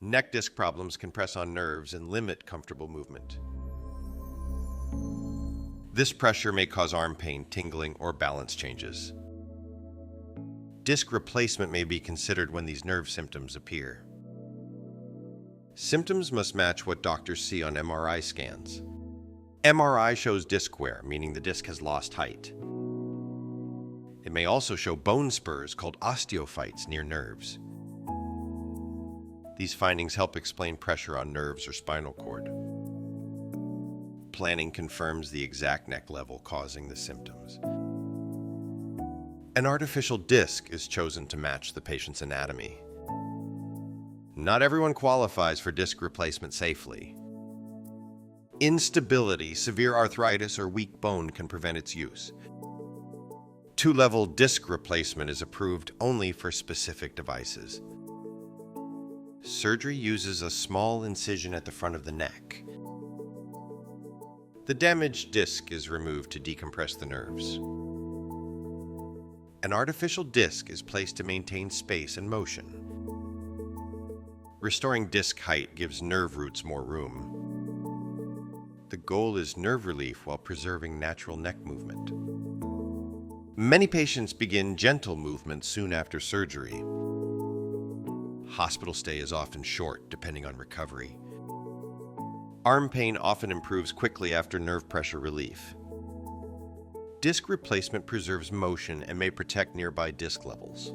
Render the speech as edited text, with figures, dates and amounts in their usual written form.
Neck disc problems can press on nerves and limit comfortable movement. This pressure may cause arm pain, tingling, or balance changes. Disc replacement may be considered when these nerve symptoms appear. Symptoms must match what doctors see on MRI scans. MRI shows disc wear, meaning the disc has lost height. It may also show bone spurs called osteophytes near nerves. These findings help explain pressure on nerves or spinal cord. Planning confirms the exact neck level causing the symptoms. An artificial disc is chosen to match the patient's anatomy. Not everyone qualifies for disc replacement safely. Instability, severe arthritis, or weak bone can prevent its use. Two-level disc replacement is approved only for specific devices. Surgery uses a small incision at the front of the neck. The damaged disc is removed to decompress the nerves. An artificial disc is placed to maintain space and motion. Restoring disc height gives nerve roots more room. The goal is nerve relief while preserving natural neck movement. Many patients begin gentle movement soon after surgery. Hospital stay is often short, depending on recovery. Arm pain often improves quickly after nerve pressure relief. Disc replacement preserves motion and may protect nearby disc levels.